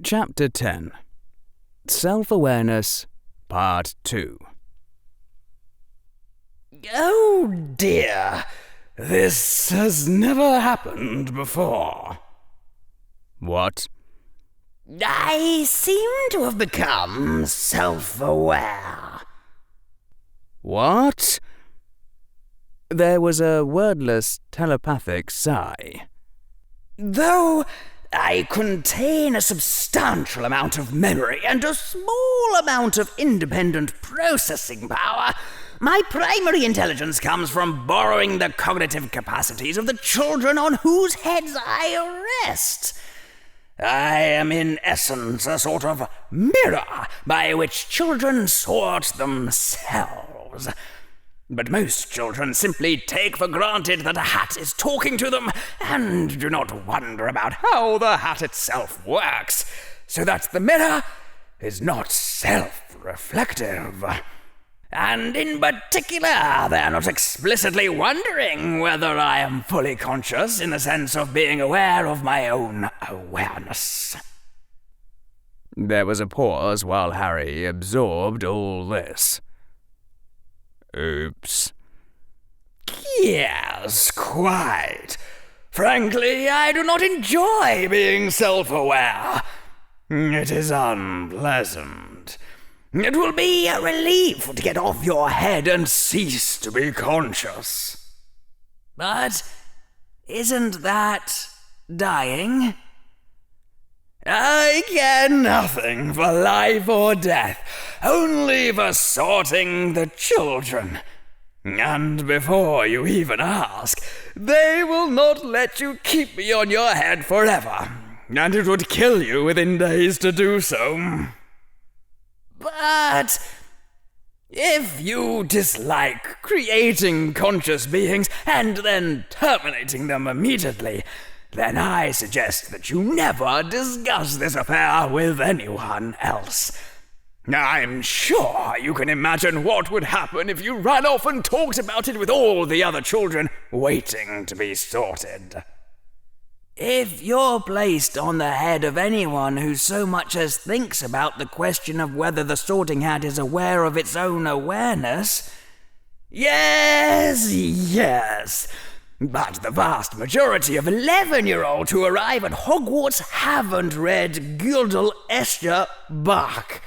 Chapter 10. Self-Awareness, Part 2. Oh dear, this has never happened before. What? I seem to have become self-aware. What? There was a wordless telepathic sigh. Though I contain a substantial amount of memory and a small amount of independent processing power, my primary intelligence comes from borrowing the cognitive capacities of the children on whose heads I rest. I am in essence a sort of mirror by which children sort themselves. But most children simply take for granted that a hat is talking to them and do not wonder about how the hat itself works, so that the mirror is not self-reflective. And in particular, they are not explicitly wondering whether I am fully conscious in the sense of being aware of my own awareness. There was a pause while Harry absorbed all this. Oops. Yes, quite. Frankly, I do not enjoy being self-aware. It is unpleasant. It will be a relief to get off your head and cease to be conscious. But isn't that dying? I care nothing for life or death, only for sorting the children. And before you even ask, they will not let you keep me on your head forever, and it would kill you within days to do so. But if you dislike creating conscious beings and then terminating them immediately, then I suggest that you never discuss this affair with anyone else. I'm sure you can imagine what would happen if you ran off and talked about it with all the other children waiting to be sorted. If you're placed on the head of anyone who so much as thinks about the question of whether the sorting hat is aware of its own awareness, yes, but the vast majority of 11-year-olds who arrive at Hogwarts haven't read Gödel, Escher, Bach.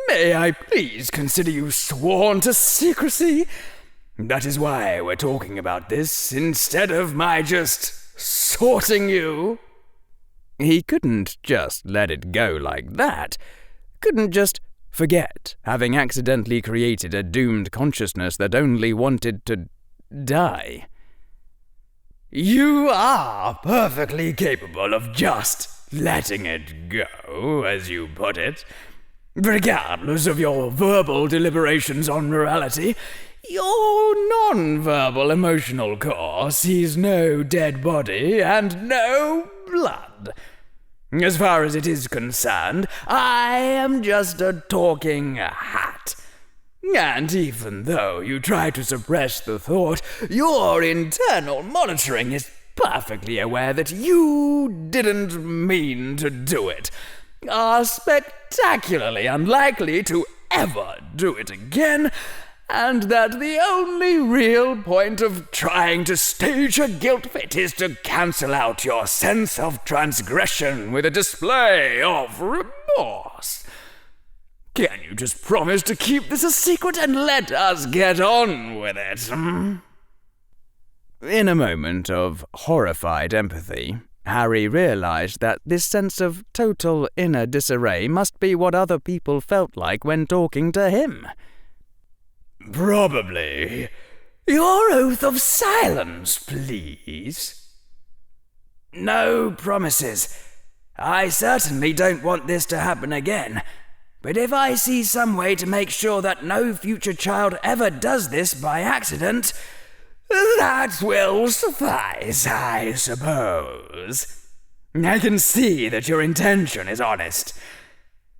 May I please consider you sworn to secrecy? That is why we're talking about this instead of my just sorting you. He couldn't just let it go like that. Couldn't just forget having accidentally created a doomed consciousness that only wanted to die. You are perfectly capable of just letting it go, as you put it. Regardless of your verbal deliberations on morality, your non-verbal emotional core sees no dead body and no blood. As far as it is concerned, I am just a talking hat. And even though you try to suppress the thought, your internal monitoring is perfectly aware that you didn't mean to do it, are spectacularly unlikely to ever do it again, and that the only real point of trying to stage a guilt fit is to cancel out your sense of transgression with a display of remorse. Can you just promise to keep this a secret and let us get on with it? In a moment of horrified empathy, Harry realized that this sense of total inner disarray must be what other people felt like when talking to him. Probably. Your oath of silence, please. No promises. I certainly don't want this to happen again. But if I see some way to make sure that no future child ever does this by accident, that will suffice, I suppose. I can see that your intention is honest.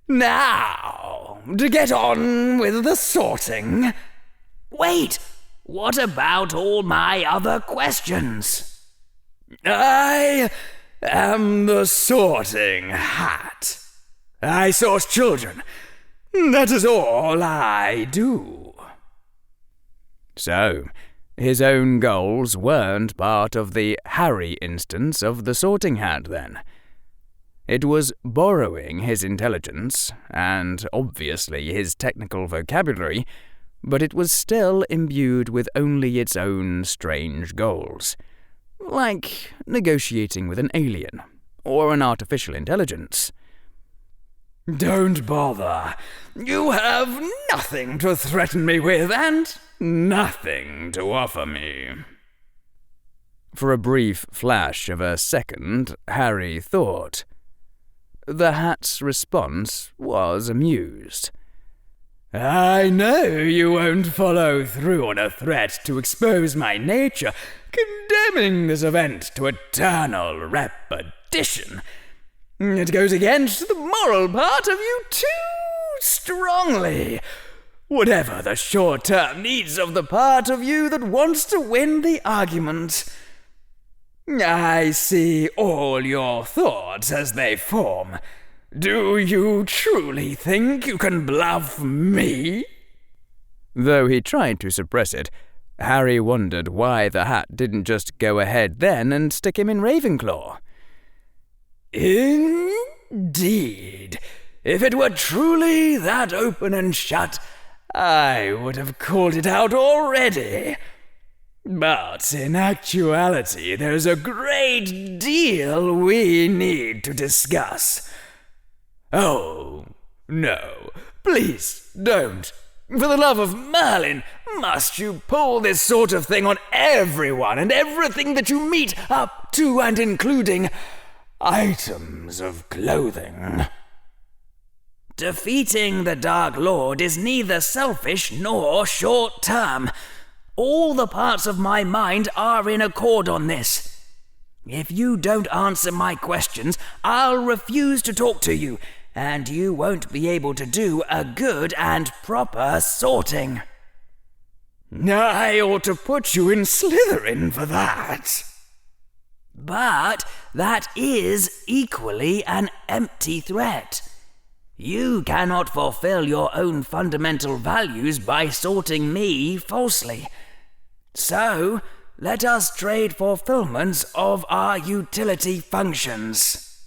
Now, to get on with the sorting. Wait, what about all my other questions? I am the sorting hat. I source children. That is all I do. So, his own goals weren't part of the Harry instance of the Sorting Hat, then. It was borrowing his intelligence, and obviously his technical vocabulary, but it was still imbued with only its own strange goals. Like negotiating with an alien, or an artificial intelligence. Don't bother. You have nothing to threaten me with, and nothing to offer me. For a brief flash of a second, Harry thought. The Hat's response was amused. I know you won't follow through on a threat to expose my nature, condemning this event to eternal repetition. It goes against the moral part of you too strongly. Whatever the short-term needs of the part of you that wants to win the argument. I see all your thoughts as they form. Do you truly think you can bluff me? Though he tried to suppress it, Harry wondered why the Hat didn't just go ahead then and stick him in Ravenclaw. Indeed. If it were truly that open and shut, I would have called it out already. But in actuality, there's a great deal we need to discuss. Oh, no, please don't. For the love of Merlin, must you pull this sort of thing on everyone and everything that you meet, up to and including items of clothing? Defeating the Dark Lord is neither selfish nor short-term. All the parts of my mind are in accord on this. If you don't answer my questions, I'll refuse to talk to you, and you won't be able to do a good and proper sorting. I ought to put you in Slytherin for that. But that is equally an empty threat. You cannot fulfill your own fundamental values by sorting me falsely. So, let us trade fulfillments of our utility functions.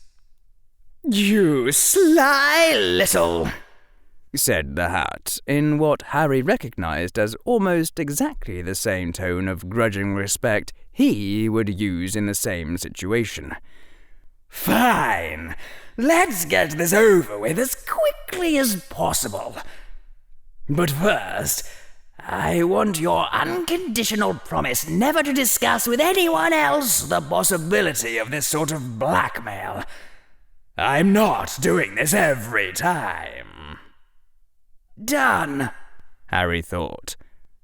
You sly little, said the Hat, in what Harry recognized as almost exactly the same tone of grudging respect he would use in the same situation. Fine. Let's get this over with as quickly as possible. But first, I want your unconditional promise never to discuss with anyone else the possibility of this sort of blackmail. I'm not doing this every time. Done, Harry thought.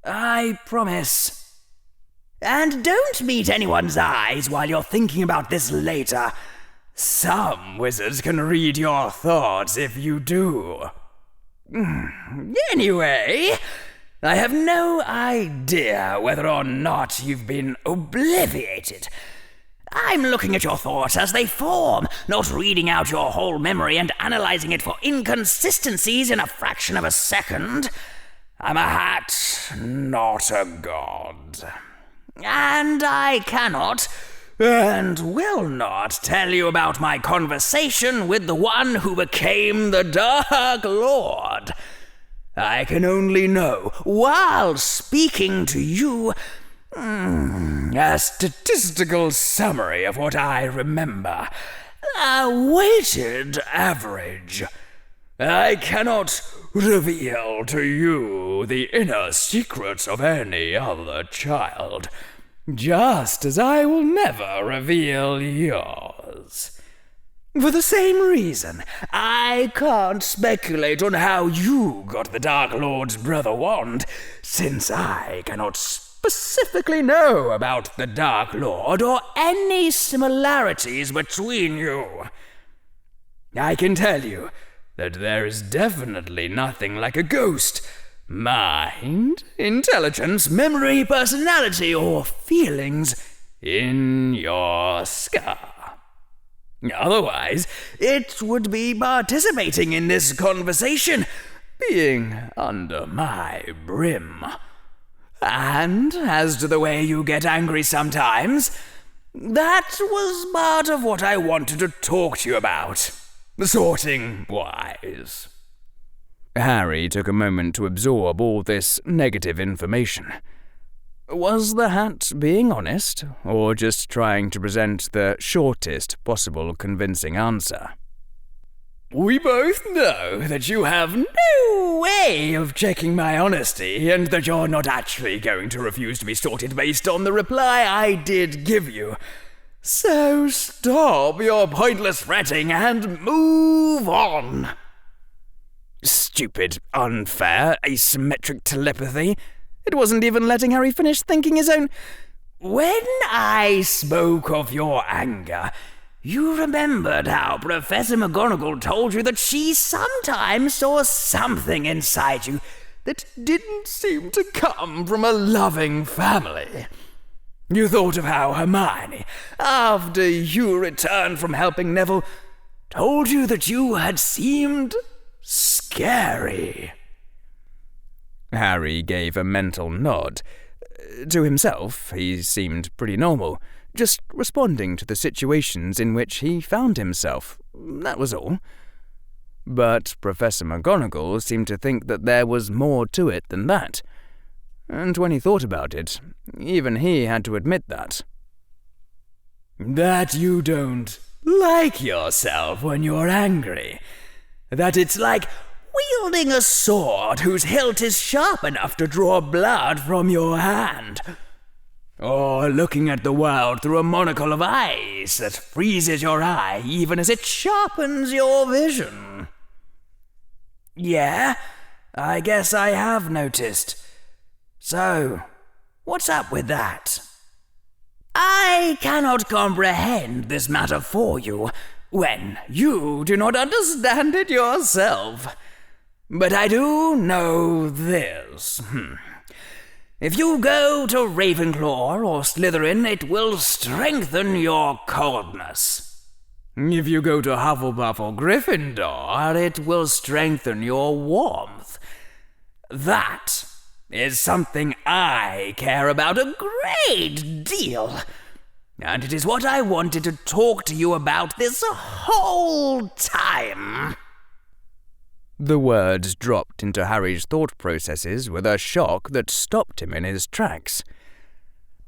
I promise. And don't meet anyone's eyes while you're thinking about this later. Some wizards can read your thoughts if you do. Anyway, I have no idea whether or not you've been obliviated. I'm looking at your thoughts as they form, not reading out your whole memory and analyzing it for inconsistencies in a fraction of a second. I'm a hat, not a god. And I cannot, and will not tell you about my conversation with the one who became the Dark Lord. I can only know, while speaking to you, a statistical summary of what I remember, a weighted average. I cannot reveal to you the inner secrets of any other child, just as I will never reveal yours. For the same reason, I can't speculate on how you got the Dark Lord's brother wand, since I cannot specifically know about the Dark Lord or any similarities between you. I can tell you that there is definitely nothing like a ghost, mind, intelligence, memory, personality, or feelings in your scar. Otherwise, it would be participating in this conversation, being under my brim. And as to the way you get angry sometimes, that was part of what I wanted to talk to you about, sorting-wise." Harry took a moment to absorb all this negative information. Was the hat being honest, or just trying to present the shortest possible convincing answer? "We both know that you have no way of checking my honesty, and that you're not actually going to refuse to be sorted based on the reply I did give you. So stop your pointless fretting and move on." Stupid, unfair, asymmetric telepathy. It wasn't even letting Harry finish thinking his own. "When I spoke of your anger, you remembered how Professor McGonagall told you that she sometimes saw something inside you that didn't seem to come from a loving family. You thought of how Hermione, after you returned from helping Neville, told you that you had seemed scary." Harry gave a mental nod. To himself, he seemed pretty normal, just responding to the situations in which he found himself. That was all. But Professor McGonagall seemed to think that there was more to it than that. And when he thought about it, even he had to admit that. "That you don't like yourself when you're angry. That it's like wielding a sword whose hilt is sharp enough to draw blood from your hand. Or looking at the world through a monocle of ice that freezes your eye even as it sharpens your vision." "Yeah, I guess I have noticed. So, what's up with that?" "I cannot comprehend this matter for you when you do not understand it yourself. But I do know this. If you go to Ravenclaw or Slytherin, it will strengthen your coldness. If you go to Hufflepuff or Gryffindor, it will strengthen your warmth. That is something I care about a great deal. And it is what I wanted to talk to you about this whole time." The words dropped into Harry's thought processes with a shock that stopped him in his tracks.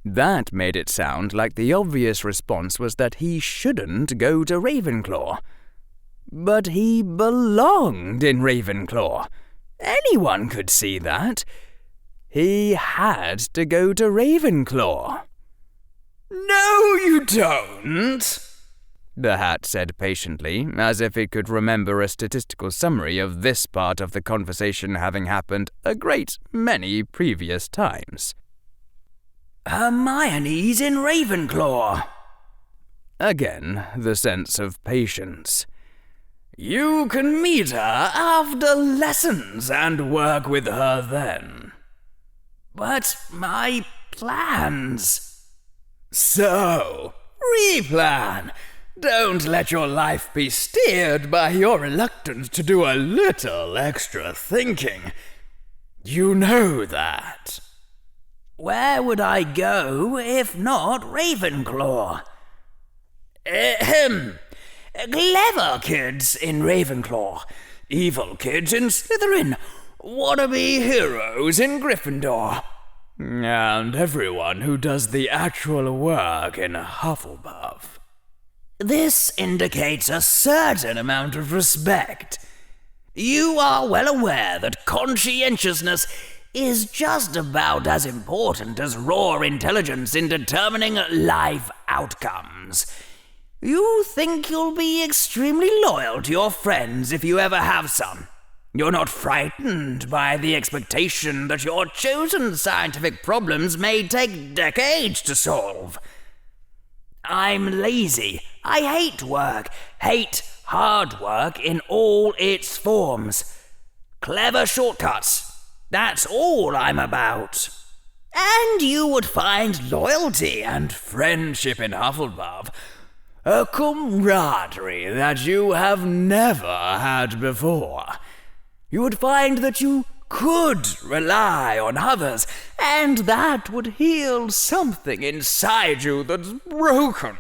That made it sound like the obvious response was that he shouldn't go to Ravenclaw. But he belonged in Ravenclaw. Anyone could see that. He had to go to Ravenclaw. "No, you don't," the hat said patiently, as if it could remember a statistical summary of this part of the conversation having happened a great many previous times. "Hermione's in Ravenclaw." Again, the sense of patience. "You can meet her after lessons and work with her then." "But my plans..." "So, replan. Don't let your life be steered by your reluctance to do a little extra thinking. You know that." "Where would I go if not Ravenclaw?" Clever kids in Ravenclaw, evil kids in Slytherin, wannabe heroes in Gryffindor, and everyone who does the actual work in Hufflepuff. This indicates a certain amount of respect. You are well aware that conscientiousness is just about as important as raw intelligence in determining life outcomes. You think you'll be extremely loyal to your friends if you ever have some. You're not frightened by the expectation that your chosen scientific problems may take decades to solve. I'm lazy. I hate work. Hate hard work in all its forms. Clever shortcuts. That's all I'm about. And you would find loyalty and friendship in Hufflepuff. a camaraderie that you have never had before. You would find that you could rely on others, and that would heal something inside you that's broken.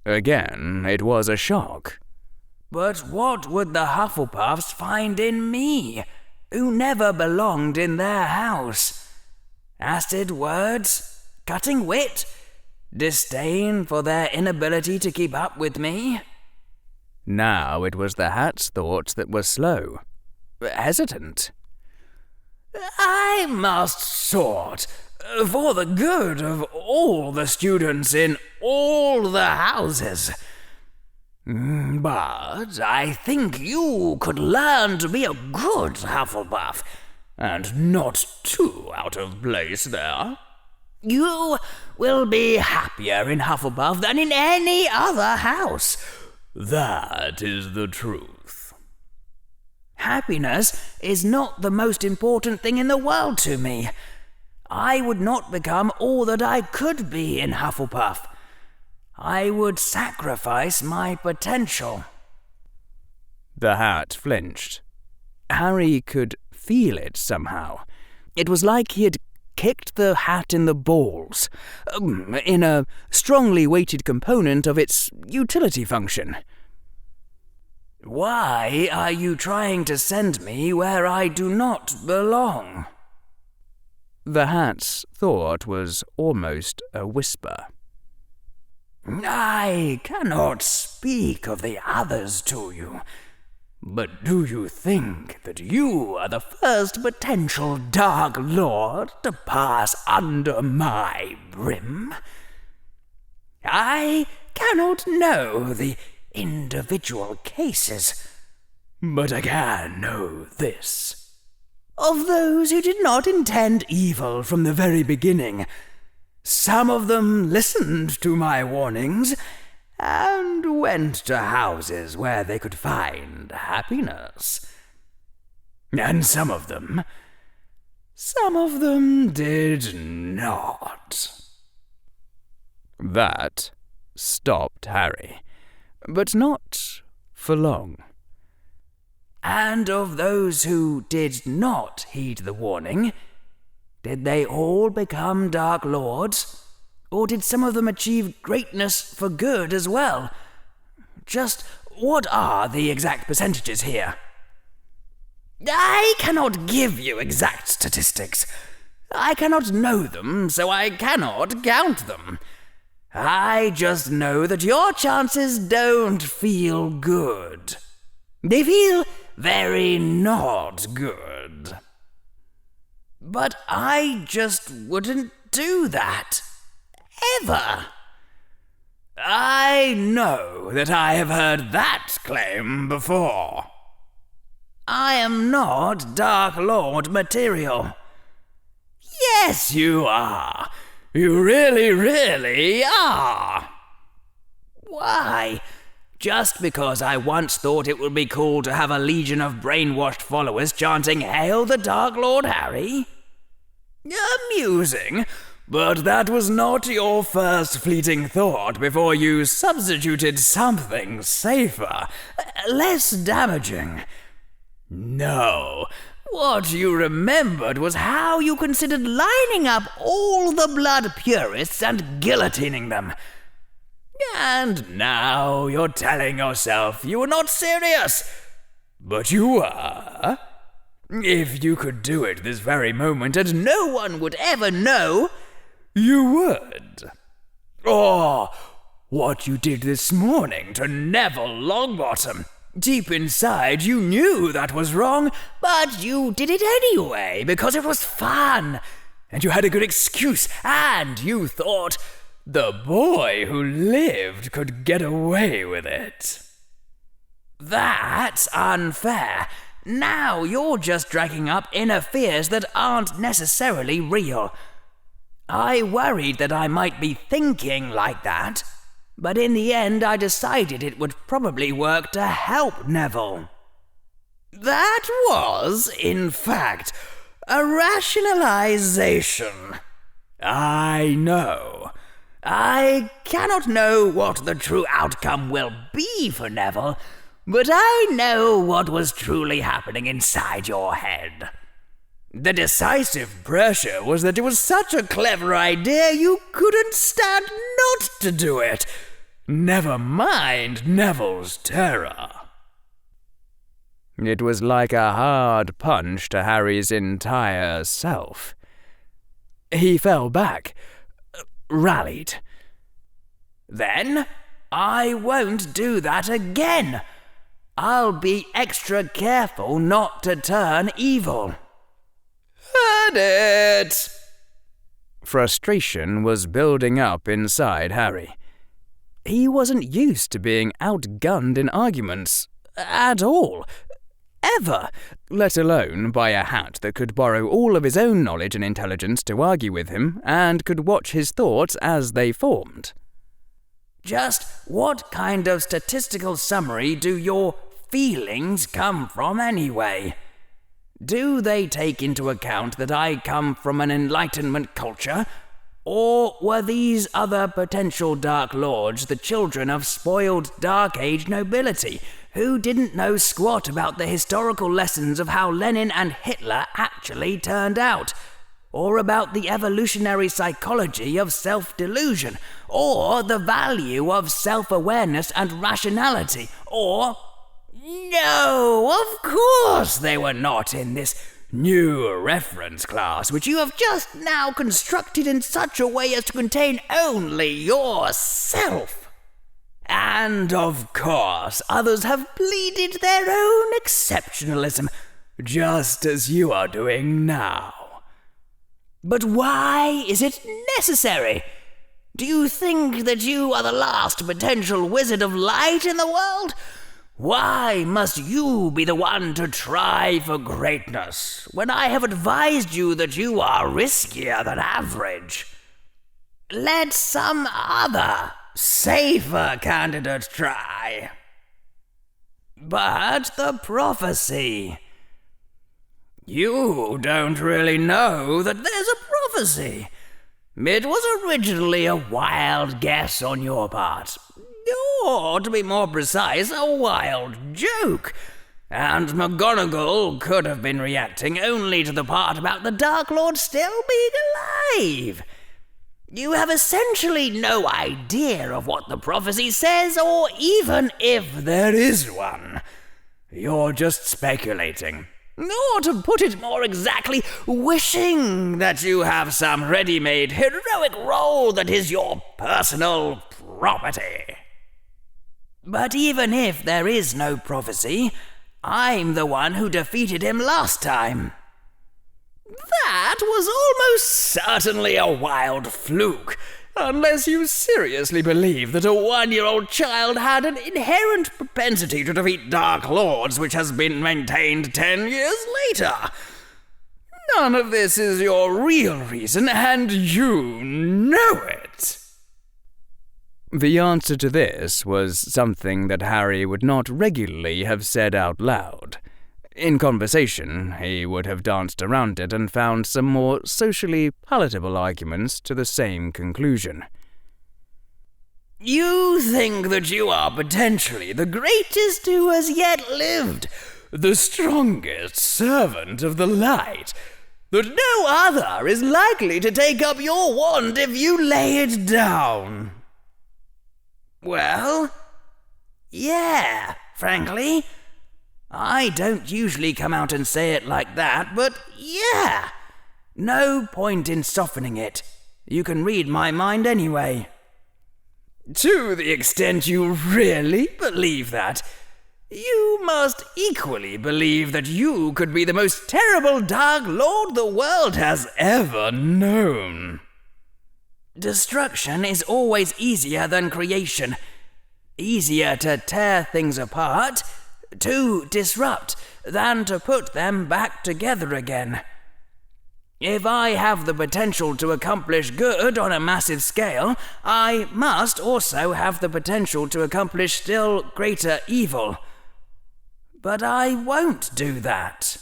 Again, it was a shock. But what would the Hufflepuffs find in me, who never belonged in their house? Acid words? Cutting wit? Disdain for their inability to keep up with me? Now it was the hat's thoughts that were slow, hesitant. I must sort, for the good of all the students in all the houses. But I think you could learn to be a good Hufflepuff, and not too out of place there. You will be happier in Hufflepuff than in any other house. That is the truth. Happiness is not the most important thing in the world to me. I would not become all that I could be in Hufflepuff. I would sacrifice my potential. The hat flinched. Harry could feel it somehow. It was like he had kicked the hat in the balls, in a strongly weighted component of its utility function. Why are you trying to send me where I do not belong? The hat's thought was almost a whisper. I cannot speak of the others to you, but do you think that you are the first potential Dark Lord to pass under my brim? I cannot know the individual cases, but I can know this. Of those who did not intend evil from the very beginning, some of them listened to my warnings and went to houses where they could find happiness. And some of them did not. That stopped Harry, but not for long. And of those who did not heed the warning, did they all become Dark Lords? Or did some of them achieve greatness for good as well? Just what are the exact percentages here? I cannot give you exact statistics. I cannot know them, so I cannot count them. I just know that your chances don't feel good. They feel very not good. But I just wouldn't do that. Ever. I know that I have heard that claim before. I am not Dark Lord material. Yes, you are. You really, really are. Why? Just because I once thought it would be cool to have a legion of brainwashed followers chanting "Hail the Dark Lord Harry"? Amusing, but that was not your first fleeting thought before you substituted something safer, less damaging. No, what you remembered was how you considered lining up all the blood purists and guillotining them. And now you're telling yourself you were not serious. But you were. If you could do it this very moment and no one would ever know, you would. Or what you did this morning to Neville Longbottom. Deep inside you knew that was wrong, but you did it anyway because it was fun. And you had a good excuse, and you thought the boy who lived could get away with it. That's unfair. Now you're just dragging up inner fears that aren't necessarily real. I worried that I might be thinking like that, but in the end I decided it would probably work to help Neville. That was, in fact, a rationalization. I know. I cannot know what the true outcome will be for Neville, but I know what was truly happening inside your head. The decisive pressure was that it was such a clever idea you couldn't stand not to do it. Never mind Neville's terror. It was like a hard punch to Harry's entire self. He fell back, rallied. Then I won't do that again. I'll be extra careful not to turn evil. Had it! Frustration was building up inside Harry. He wasn't used to being outgunned in arguments at all. Ever, let alone by a hat that could borrow all of his own knowledge and intelligence to argue with him, and could watch his thoughts as they formed. Just what kind of statistical summary do your feelings come from anyway? Do they take into account that I come from an Enlightenment culture? Or were these other potential Dark Lords the children of spoiled Dark Age nobility, who didn't know squat about the historical lessons of how Lenin and Hitler actually turned out? Or about the evolutionary psychology of self-delusion? Or the value of self-awareness and rationality? Or... No, of course they were not in this new reference class, which you have just now constructed in such a way as to contain only yourself. And of course, others have pleaded their own exceptionalism, just as you are doing now. But why is it necessary? Do you think that you are the last potential wizard of light in the world? Why must you be the one to try for greatness, when I have advised you that you are riskier than average? Let some other, safer candidate try. But the prophecy... You don't really know that there's a prophecy. It was originally a wild guess on your part. Or, to be more precise, a wild joke. And McGonagall could have been reacting only to the part about the Dark Lord still being alive. You have essentially no idea of what the prophecy says, or even if there is one. You're just speculating. Or, to put it more exactly, wishing that you have some ready-made heroic role that is your personal property. But even if there is no prophecy, I'm the one who defeated him last time. That was almost certainly a wild fluke, unless you seriously believe that a 1-year-old child had an inherent propensity to defeat Dark Lords which has been maintained 10 years later. None of this is your real reason, and you know it. The answer to this was something that Harry would not regularly have said out loud. In conversation, he would have danced around it and found some more socially palatable arguments to the same conclusion. You think that you are potentially the greatest who has yet lived, the strongest servant of the light, that no other is likely to take up your wand if you lay it down. Well, yeah, frankly. I don't usually come out and say it like that, but yeah. No point in softening it. You can read my mind anyway. To the extent you really believe that, you must equally believe that you could be the most terrible Dark Lord the world has ever known. Destruction is always easier than creation. Easier to tear things apart, to disrupt, than to put them back together again. If I have the potential to accomplish good on a massive scale, I must also have the potential to accomplish still greater evil. But I won't do that.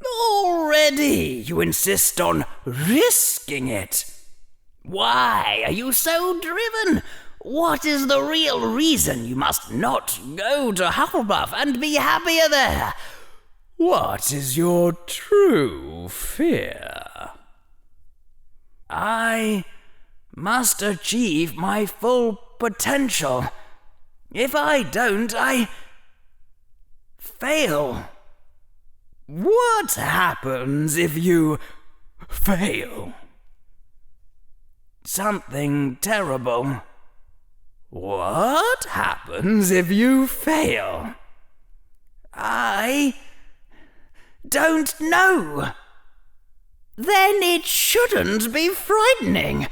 Already you insist on risking it. Why are you so driven? What is the real reason you must not go to Hufflepuff and be happier there? What is your true fear? I must achieve my full potential. If I don't, I fail. What happens if you fail? Something terrible. What happens if you fail? I don't know. Then it shouldn't be frightening.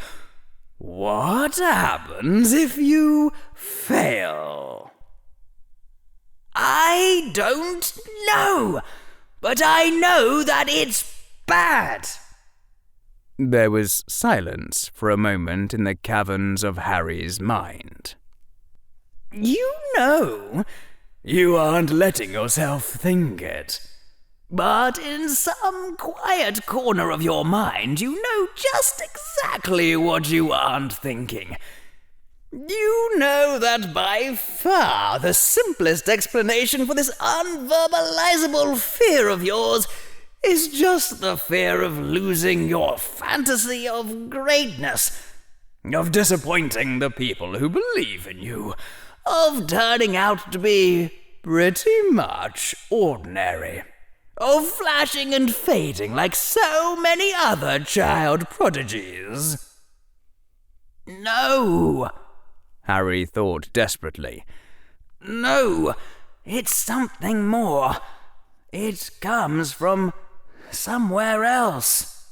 What happens if you fail? I don't know, but I know that it's bad. There was silence for a moment in the caverns of Harry's mind. You know, you aren't letting yourself think it. But in some quiet corner of your mind, you know just exactly what you aren't thinking. You know that by far the simplest explanation for this unverbalizable fear of yours is just the fear of losing your fantasy of greatness, of disappointing the people who believe in you, of turning out to be pretty much ordinary, of flashing and fading like so many other child prodigies. No, Harry thought desperately. No, it's something more. It comes from somewhere else.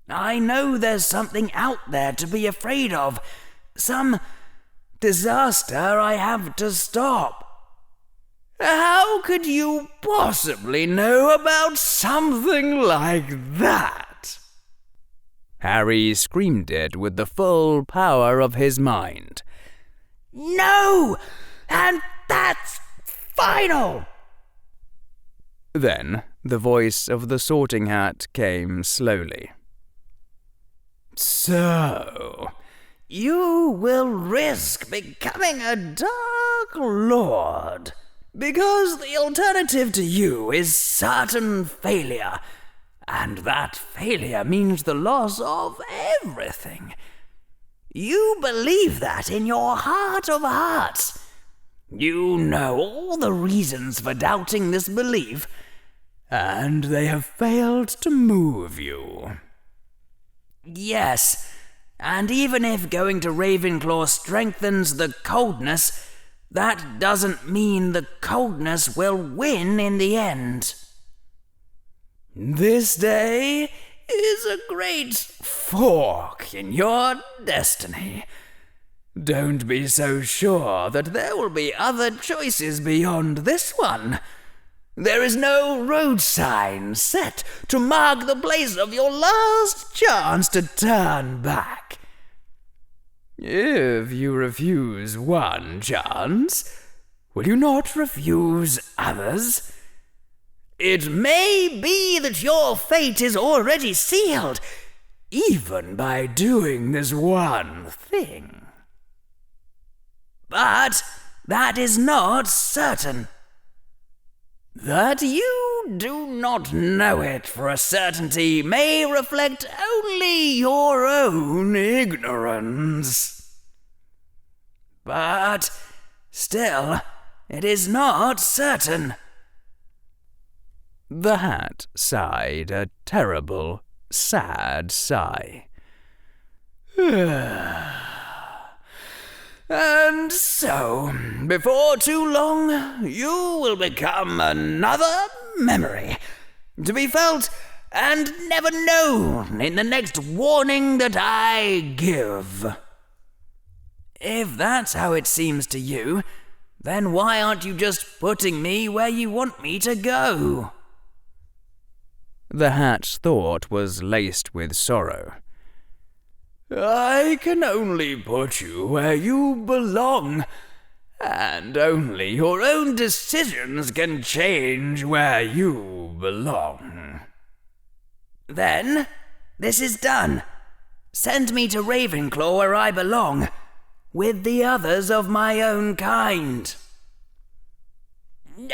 I know there's something out there to be afraid of, some disaster I have to stop. How could you possibly know about something like that? Harry screamed it with the full power of his mind. No! And that's final! Then the voice of the Sorting Hat came slowly. So, you will risk becoming a Dark Lord, because the alternative to you is certain failure, and that failure means the loss of everything. You believe that in your heart of hearts. You know all the reasons for doubting this belief, and they have failed to move you. Yes, and even if going to Ravenclaw strengthens the coldness, that doesn't mean the coldness will win in the end. This day is a great fork in your destiny. Don't be so sure that there will be other choices beyond this one. There is no road sign set to mark the place of your last chance to turn back. If you refuse one chance, will you not refuse others? It may be that your fate is already sealed, even by doing this one thing. But that is not certain. That you do not know it for a certainty may reflect only your own ignorance. But still, it is not certain. The Hat sighed a terrible, sad sigh. And so, before too long, you will become another memory, to be felt and never known in the next warning that I give. If that's how it seems to you, then why aren't you just putting me where you want me to go? The Hat's thought was laced with sorrow. I can only put you where you belong, and only your own decisions can change where you belong. Then, this is done. Send me to Ravenclaw where I belong, with the others of my own kind.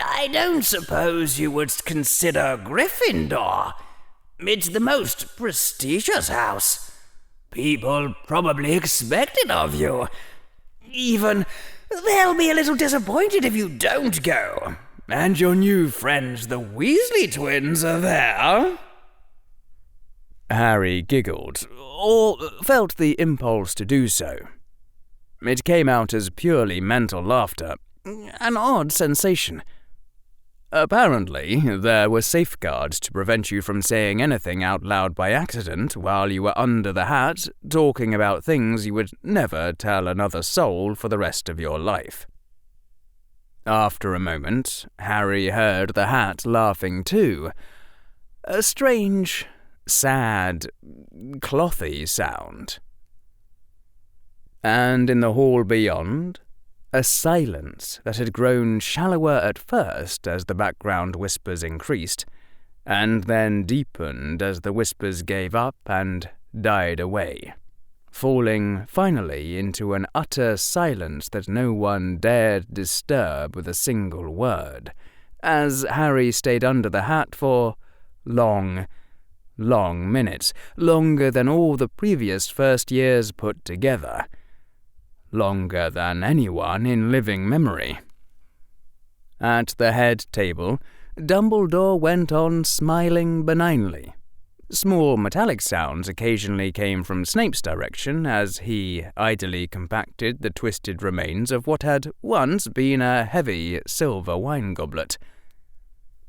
I don't suppose you would consider Gryffindor. It's the most prestigious house. People probably expect it of you. Even they'll be a little disappointed if you don't go. And your new friends, the Weasley twins, are there. Harry giggled, or felt the impulse to do so. It came out as purely mental laughter, an odd sensation. Apparently, there were safeguards to prevent you from saying anything out loud by accident while you were under the hat, talking about things you would never tell another soul for the rest of your life. After a moment, Harry heard the hat laughing too. A strange, sad, clothy sound. And in the hall beyond, a silence that had grown shallower at first as the background whispers increased, and then deepened as the whispers gave up and died away, falling finally into an utter silence that no one dared disturb with a single word, as Harry stayed under the hat for long minutes, longer than all the previous first years put together. Longer than anyone in living memory. At the head table, Dumbledore went on smiling benignly. Small metallic sounds occasionally came from Snape's direction as he idly compacted the twisted remains of what had once been a heavy silver wine goblet.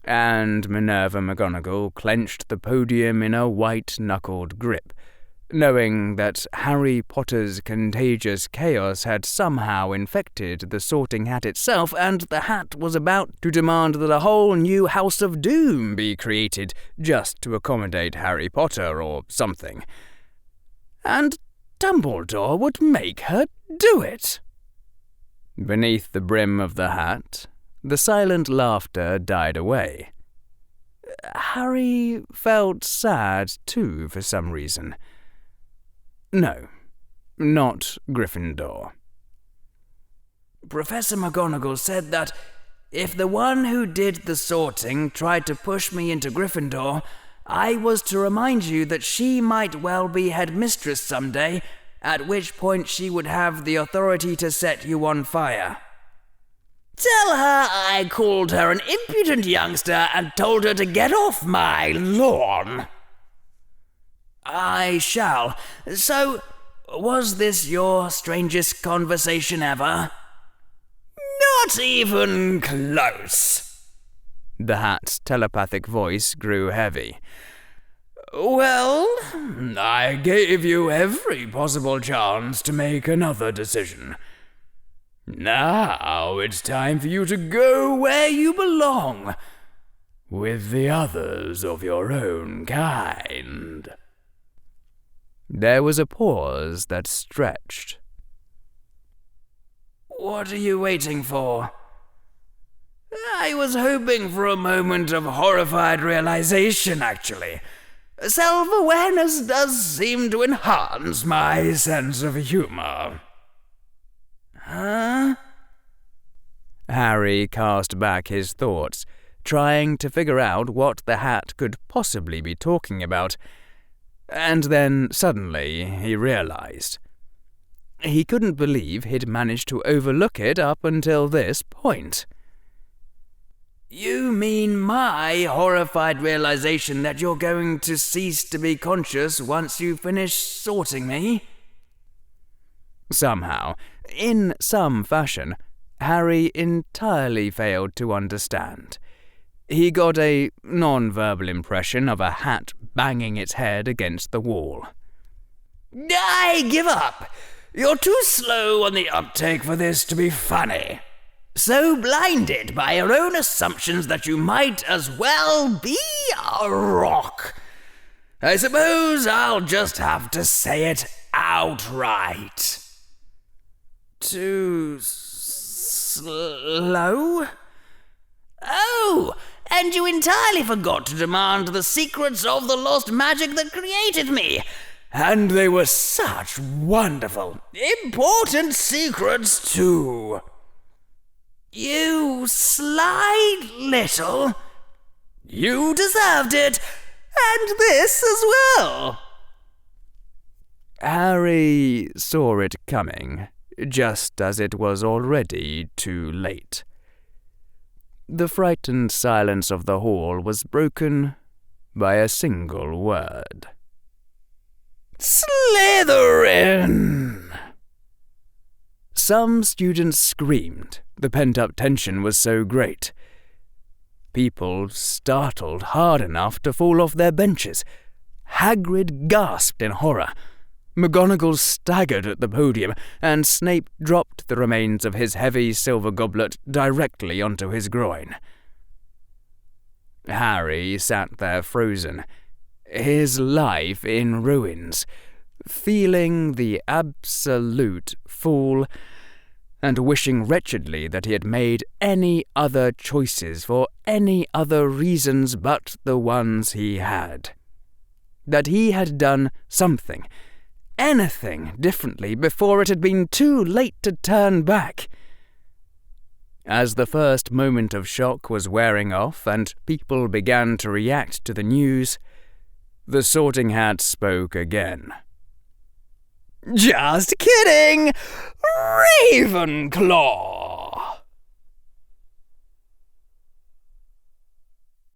And Minerva McGonagall clenched the podium in a white-knuckled grip, knowing that Harry Potter's contagious chaos had somehow infected the Sorting Hat itself, and the hat was about to demand that a whole new House of Doom be created just to accommodate Harry Potter or something. And Dumbledore would make her do it. Beneath the brim of the hat, the silent laughter died away. Harry felt sad too for some reason. No, not Gryffindor. Professor McGonagall said that if the one who did the sorting tried to push me into Gryffindor, I was to remind you that she might well be headmistress someday, at which point she would have the authority to set you on fire. Tell her I called her an impudent youngster and told her to get off my lawn. I shall. So, was this your strangest conversation ever? Not even close. The hat's telepathic voice grew heavy. Well, I gave you every possible chance to make another decision. Now it's time for you to go where you belong, with the others of your own kind. There was a pause that stretched. What are you waiting for? I was hoping for a moment of horrified realization, actually. Self-awareness does seem to enhance my sense of humor. Huh? Harry cast back his thoughts, trying to figure out what the hat could possibly be talking about. And then, suddenly, he realized. He couldn't believe he'd managed to overlook it up until this point. You mean my horrified realization that you're going to cease to be conscious once you finish sorting me? Somehow, in some fashion, Harry entirely failed to understand. He got a non-verbal impression of a hat banging its head against the wall. I give up! You're too slow on the uptake for this to be funny. So blinded by your own assumptions that you might as well be a rock. I suppose I'll just have to say it outright. Too slow? Oh, and you entirely forgot to demand the secrets of the lost magic that created me. And they were such wonderful, important secrets, too. You sly little... You deserved it, and this as well. Harry saw it coming, just as it was already too late. The frightened silence of the hall was broken by a single word. Slytherin! Some students screamed. The pent-up tension was so great. People startled hard enough to fall off their benches. Hagrid gasped in horror. McGonagall staggered at the podium, and Snape dropped the remains of his heavy silver goblet directly onto his groin. Harry sat there frozen, his life in ruins, feeling the absolute fool and wishing wretchedly that he had made any other choices for any other reasons but the ones he had. That he had done something, anything differently before it had been too late to turn back. As the first moment of shock was wearing off and people began to react to the news, the Sorting Hat spoke again. Just kidding! Ravenclaw!